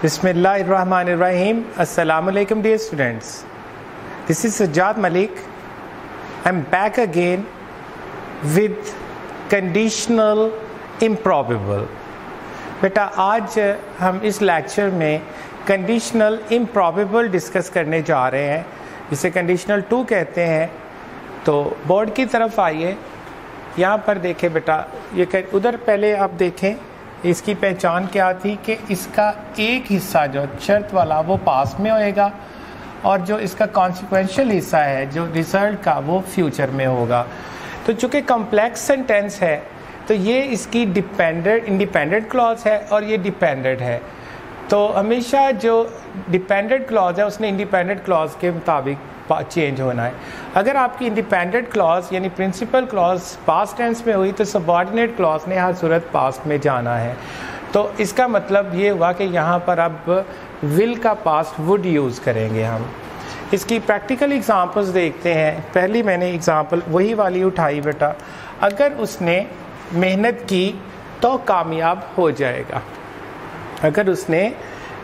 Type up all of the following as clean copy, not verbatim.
Bismillahirrahmanirrahim. Assalamu alaikum dear students. This is Sajjad Malik. I'm back again with conditional improbable. बेटा आज हम इस lecture में conditional improbable discuss करने जा रहे हैं, जिसे कंडीशनल 2 कहते हैं। तो बोर्ड की तरफ आइए, यहाँ पर देखें बेटा, ये उधर पहले आप देखें इसकी पहचान क्या थी कि इसका एक हिस्सा जो शर्त वाला वो पास में होएगा और जो इसका कॉन्सिक्वेंशियल हिस्सा है जो रिजल्ट का वो फ्यूचर में होगा। तो चूँकि कॉम्प्लेक्स सेंटेंस है तो ये इसकी इंडिपेंडेंट क्लॉज है और ये डिपेंडेंट है। तो हमेशा जो डिपेंडेंट क्लॉज है उसने इंडिपेंडेंट क्लॉज के मुताबिक चेंज होना है। अगर आपकी इंडिपेंडेंट क्लॉज यानी प्रिंसिपल क्लॉज पास्ट टेंस में हुई तो सबऑर्डिनेट क्लॉज ने हर सूरत पास्ट में जाना है। तो इसका मतलब ये हुआ कि यहाँ पर अब विल का पास्ट वुड यूज़ करेंगे हम। इसकी प्रैक्टिकल एग्जांपल्स देखते हैं। पहली मैंने एग्जांपल वही वाली उठाई बेटा, अगर उसने मेहनत की तो कामयाब हो जाएगा। अगर उसने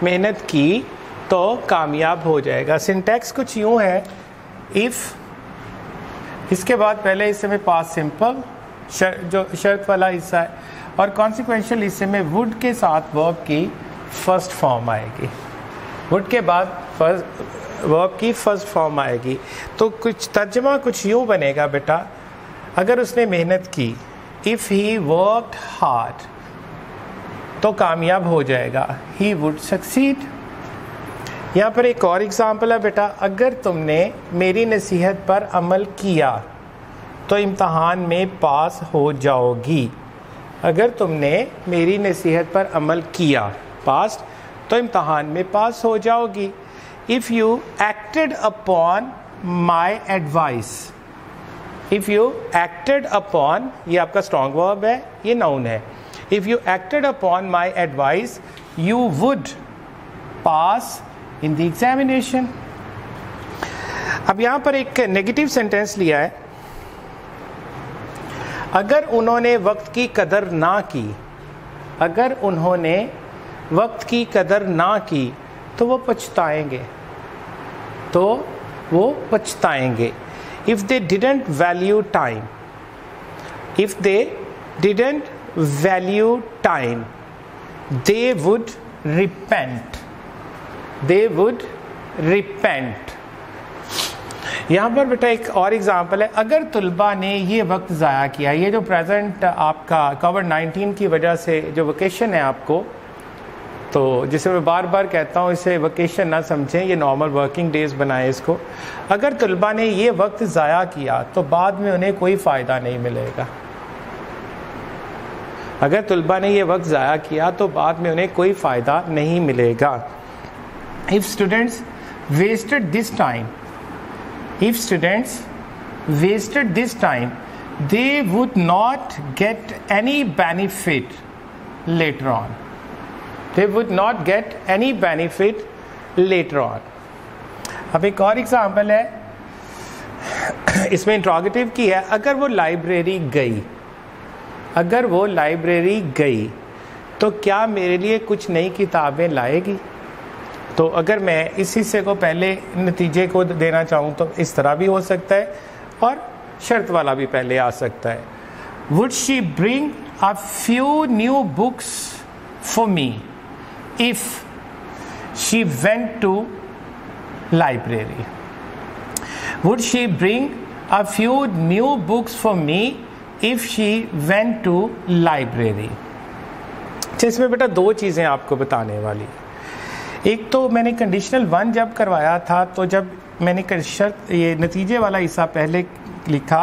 मेहनत की तो कामयाब हो जाएगा। सिंटैक्स कुछ यूँ है, इफ़, इसके बाद पहले हिस्से में पास्ट सिंपल जो शर्त वाला हिस्सा है और कॉन्सिक्वेंशियल हिस्से में वुड के साथ वर्ब की फर्स्ट फॉर्म आएगी। वुड के बाद वर्ब की फर्स्ट फॉर्म आएगी। तो कुछ तर्जमा कुछ यूँ बनेगा बेटा, अगर उसने मेहनत की, इफ़ ही वर्कड हार्ड, तो कामयाब हो जाएगा, ही वुड सक्सीड। यहाँ पर एक और एग्जाम्पल है बेटा, अगर तुमने मेरी नसीहत पर अमल किया तो इम्तहान में पास हो जाओगी। अगर तुमने मेरी नसीहत पर अमल किया पास्ट तो इम्तहान में पास हो जाओगी। If you acted upon my advice, if you acted upon, ये आपका स्ट्रॉन्ग वर्ब है, ये नाउन है। If you acted upon my advice you would pass in the examination. अब यहाँ पर एक नेगेटिव सेंटेंस लिया है, अगर उन्होंने वक्त की कदर ना की, अगर उन्होंने वक्त की कदर ना की तो वो पछताएंगे, तो वो पछताएंगे। If they didn't value time, if they didn't value time they would repent, they would repent. यहाँ पर बेटा एक और एग्जाम्पल है, अगर तुलबा ने ये वक्त ज़ाया किया, ये जो प्रेजेंट आपका कोविड-19 की वजह से जो वेकेशन है आपको, तो जिसे मैं बार बार कहता हूँ इसे वेकेशन ना समझें, ये नॉर्मल वर्किंग डेज बनाएं इसको। अगर तुलबा ने ये वक्त ज़ाया किया तो बाद में उन्हें कोई फ़ायदा नहीं मिलेगा। अगर तुलबा ने ये वक्त ज़ाया किया तो बाद में उन्हें कोई फ़ायदा नहीं मिलेगा। If students wasted this time, if students wasted this time, they would not get any benefit later on. They would not get any benefit later on. अब एक और एग्जाम्पल है, इसमें इंट्रोगेटिव की है, अगर वो लाइब्रेरी गई, अगर वो लाइब्रेरी गई तो क्या मेरे लिए कुछ नई किताबें लाएगी। तो अगर मैं इस हिस्से को पहले नतीजे को देना चाहूँ तो इस तरह भी हो सकता है और शर्त वाला भी पहले आ सकता है। Would she bring a few new books for me if she went to library. Would she bring a few new books for me if she went to library. इसमें बेटा 2 चीज़ें आपको बताने वाली। एक तो मैंने कंडीशनल 1 जब करवाया था तो जब मैंने शर्त ये नतीजे वाला हिस्सा पहले लिखा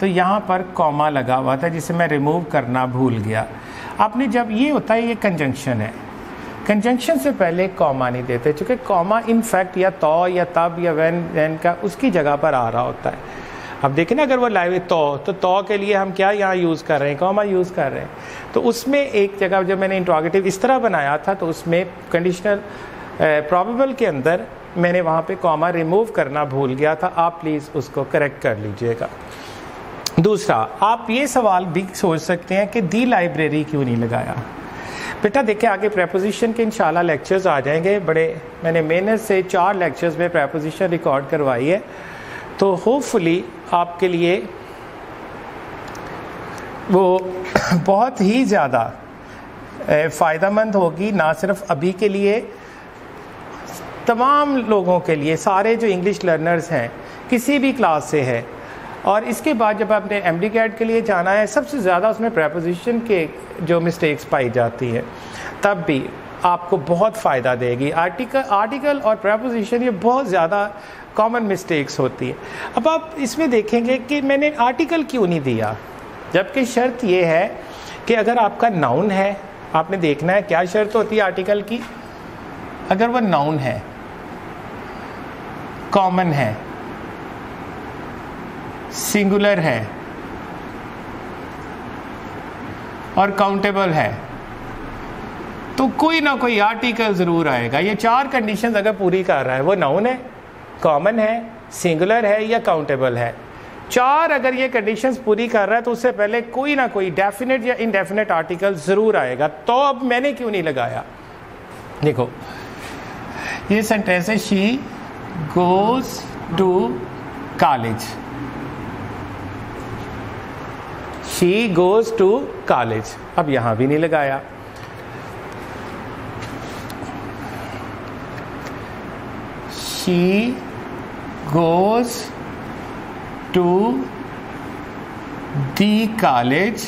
तो यहाँ पर कॉमा लगा हुआ था जिसे मैं रिमूव करना भूल गया। आपने जब ये होता है, ये कंजंक्शन है, कंजंक्शन से पहले कॉमा नहीं देते, क्योंकि कॉमा इनफैक्ट या तो या तब या व्हेन का उसकी जगह पर आ रहा होता है। अब देखें ना, अगर वो लाइव तो के लिए हम क्या यहाँ यूज़ कर रहे हैं, कॉमा यूज़ कर रहे हैं। तो उसमें एक जगह जब मैंने इंट्रोगेटिव इस तरह बनाया था तो उसमें कंडीशनल प्रॉबेबल के अंदर मैंने वहाँ पे कॉमा रिमूव करना भूल गया था। आप प्लीज़ उसको करेक्ट कर लीजिएगा। दूसरा, आप ये सवाल भी सोच सकते हैं कि दी लाइब्रेरी क्यों नहीं लगाया। बेटा देखिए आगे प्रेपोजिशन के इंशाल्लाह लेक्चर्स आ जाएंगे, बड़े मैंने मेहनत से 4 लेक्चर्स में प्रेपोजिशन रिकॉर्ड करवाई है, तो होपफुली आपके लिए वो बहुत ही ज़्यादा फ़ायदेमंद होगी, ना सिर्फ अभी के लिए, तमाम लोगों के लिए, सारे जो इंग्लिश लर्नर्स हैं किसी भी क्लास से है। और इसके बाद जब आपने एमडी-कैट के लिए जाना है, सबसे ज़्यादा उसमें प्रेपोजिशन के जो मिस्टेक्स पाई जाती है, तब भी आपको बहुत फ़ायदा देगी। आर्टिकल और प्रेपोजिशन ये बहुत ज़्यादा कॉमन मिस्टेक्स होती है। अब आप इसमें देखेंगे कि मैंने आर्टिकल क्यों नहीं दिया, जबकि शर्त ये है कि अगर आपका नाउन है, आपने देखना है क्या शर्त होती है आर्टिकल की। अगर वह नाउन है, कॉमन है, सिंगुलर है और काउंटेबल है, तो कोई ना कोई आर्टिकल ज़रूर आएगा। ये 4 कंडीशंस अगर पूरी कर रहा है, वो नाउन है, कॉमन है, सिंगुलर है या काउंटेबल है, 4 अगर ये कंडीशंस पूरी कर रहा है तो उससे पहले कोई ना कोई डेफिनेट या इनडेफिनेट आर्टिकल ज़रूर आएगा। तो अब मैंने क्यों नहीं लगाया, देखो ये सेंटेंस है, she goes to college, she goes to college, अब यहां भी नहीं लगाया। She goes to the college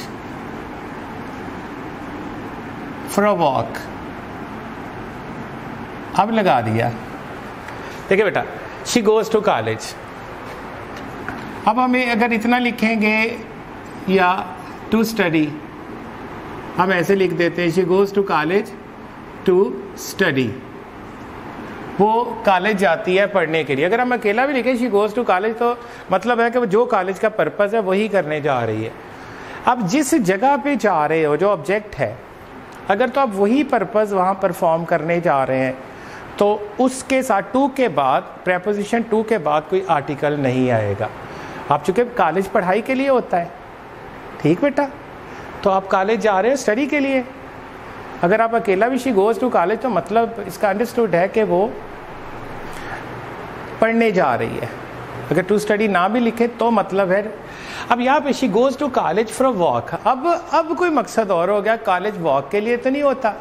for a walk, अब लगा दिया। देखिए बेटा, शी गोज़ टू कॉलेज, अब हमें अगर इतना लिखेंगे या टू स्टडी, हम ऐसे लिख देते हैं, she goes to college to study, वो कॉलेज जाती है पढ़ने के लिए। अगर हम अकेला भी लिखें शी गोज़ टू कॉलेज, तो मतलब है कि वो जो कॉलेज का पर्पज़ है वही करने जा रही है। अब जिस जगह पे जा रहे हो, जो ऑब्जेक्ट है, अगर तो आप वही पर्पज़ वहाँ परफॉर्म करने जा रहे हैं, तो उसके साथ टू के बाद, प्रेपोजिशन टू के बाद कोई आर्टिकल नहीं आएगा। आप चूँकि कॉलेज पढ़ाई के लिए होता है, ठीक बेटा, तो आप कॉलेज जा रहे हो स्टडी के लिए। अगर आप अकेला भी शी गोज़ टू कॉलेज, तो मतलब इसका अंडरस्टूड है कि वो पढ़ने जा रही है। अगर टू स्टडी ना भी लिखे तो मतलब है। अब यहाँ पे she goes to college for a walk, अब कोई मकसद और हो गया, कॉलेज वॉक के लिए तो नहीं होता।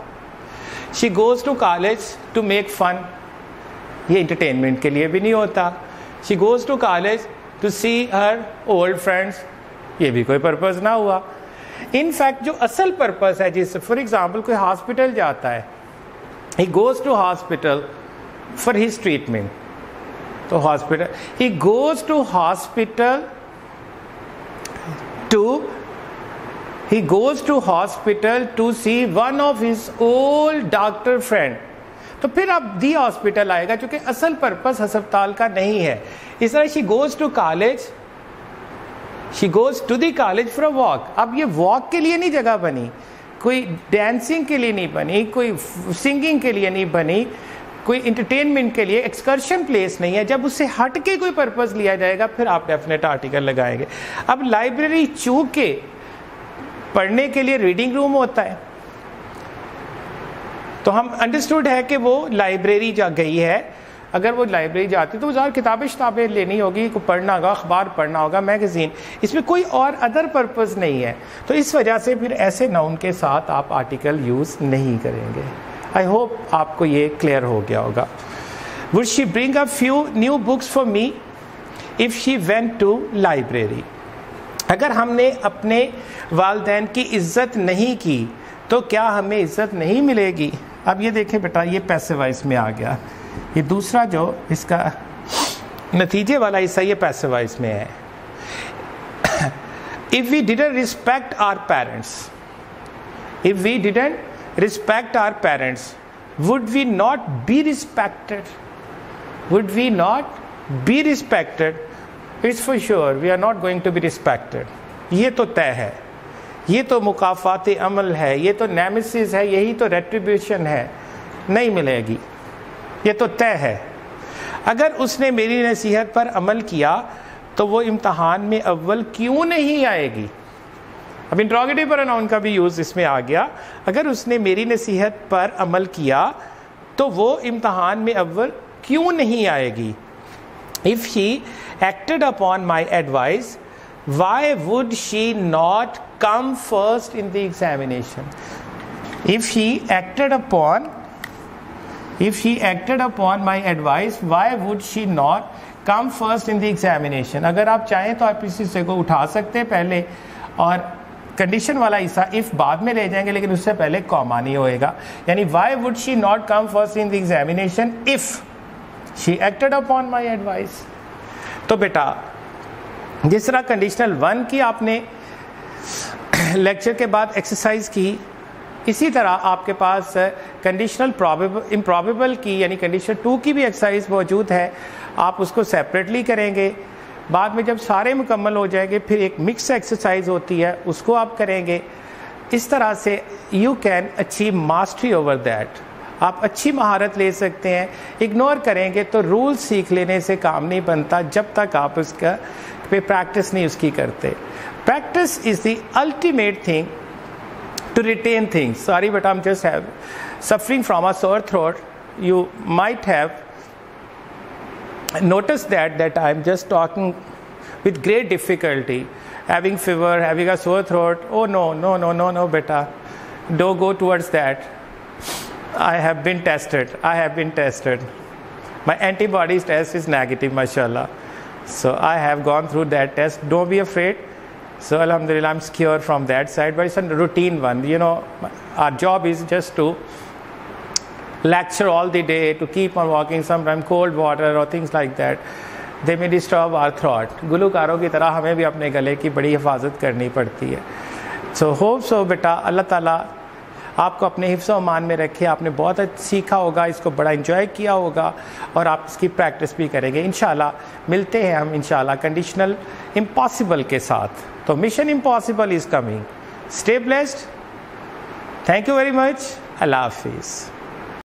She goes to college to make fun, ये इंटरटेनमेंट के लिए भी नहीं होता। She goes to college to see her old friends, ये भी कोई पर्पज़ ना हुआ। इनफैक्ट जो असल पर्पज़ है, जिस फॉर एग्जाम्पल कोई हॉस्पिटल जाता है, he goes to hospital for his treatment, तो hospital, he goes to hospital to see one of his old doctor friend, तो फिर अब दी हॉस्पिटल आएगा, क्योंकि असल पर्पज़ अस्पताल का नहीं है। इस तरह she goes to college, she goes to the college for a walk, अब ये वॉक के लिए नहीं जगह बनी, कोई डांसिंग के लिए नहीं बनी, कोई सिंगिंग के लिए नहीं बनी, कोई इंटरटेनमेंट के लिए एक्सकर्शन प्लेस नहीं है। जब उससे हट के कोई पर्पज़ लिया जाएगा, फिर आप डेफिनेट आर्टिकल लगाएंगे। अब लाइब्रेरी चूँकि पढ़ने के लिए रीडिंग रूम होता है, तो हम अंडरस्टूड है कि वो लाइब्रेरी जा गई है। अगर वो लाइब्रेरी जाती तो ज़्यादा किताबें लेनी होगी, को पढ़ना होगा, अखबार पढ़ना होगा, मैगज़ीन, इसमें कोई और अदर पर्पज़ नहीं है। तो इस वजह से फिर ऐसे नाउन के साथ आप आर्टिकल यूज़ नहीं करेंगे। आई होप आपको ये क्लियर हो गया होगा। Would she bring a few new books for me if she went to library, अगर हमने अपने वालिदैन की इज़्ज़त नहीं की तो क्या हमें इज़्ज़त नहीं मिलेगी। अब ये देखें बेटा, ये पैसिव वॉइस में आ गया, ये दूसरा जो इसका नतीजे वाला हिस्सा, ये पैसिव वॉइस में है। If we didn't respect our parents, if we didn't respect our parents, would we not be respected, would we not be respected, it's for sure we are not going to be respected. ये तो तय है, ये तो मुकाफ़ाती अमल है, ये तो nemesis है, यही तो रेट्रिब्यूशन है, नहीं मिलेगी, ये तो तय है। अगर उसने मेरी नसीहत पर अमल किया तो वो इम्तहान में अव्वल क्यों नहीं आएगी। अब इंट्रोगेटिव प्रोनाउन का भी यूज़ इसमें आ गया। अगर उसने मेरी नसीहत पर अमल किया तो वो इम्तहान में अव्वल क्यों नहीं आएगी? If he acted upon my advice, why would she not come first in the examination? If he acted upon my advice, why would she not come first in the examination? अगर आप चाहें तो आप इस हिस्से को उठा सकते हैं पहले और कंडीशन वाला हिस्सा इफ बाद में ले जाएंगे, लेकिन उससे पहले कॉमा नहीं होएगा। यानी why would she not come first in the examination if she acted upon my advice? तो बेटा जिस तरह कंडीशनल 1 की आपने लेक्चर के बाद एक्सरसाइज की, इसी तरह आपके पास कंडीशनल इम्प्रॉबेबल की यानी कंडीशन 2 की भी एक्सरसाइज मौजूद है। आप उसको सेपरेटली करेंगे, बाद में जब सारे मुकम्मल हो जाएंगे फिर एक मिक्स एक्सरसाइज होती है, उसको आप करेंगे। इस तरह से you can achieve mastery over that. आप अच्छी महारत ले सकते हैं। इग्नोर करेंगे तो रूल सीख लेने से काम नहीं बनता जब तक आप उसका पे प्रैक्टिस नहीं उसकी करते। Practice is the ultimate thing to retain things. Sorry, but I'm just suffering from a sore throat. You might have noticed that I'm just talking with great difficulty, having fever, having a sore throat. Oh no, beta, don't go towards that. I have been tested. My antibodies test is negative, mashallah. So I have gone through that test. Don't be afraid. So alhamdulillah, I'm secure from that side, but it's a routine one. You know, our job is just to lecture all the day, to keep on walking, sometimes cold water or things like that. They may disturb our throat. गुलूकारों की तरह हमें भी अपने गले की बड़ी हिफाजत करनी पड़ती है। So hope so बेटा, अल्लाह ताला आपको अपने हिफ्ज़ अमान में रखे। आपने बहुत सीखा होगा, इसको बड़ा एंजॉय किया होगा और आप इसकी प्रैक्टिस भी करेंगे। इंशाल्लाह मिलते हैं हम इंशाल्लाह कंडीशनल इम्पॉसिबल के साथ। तो mission impossible is coming. Stay blessed. Thank you very much. अल्लाह हाफिज़।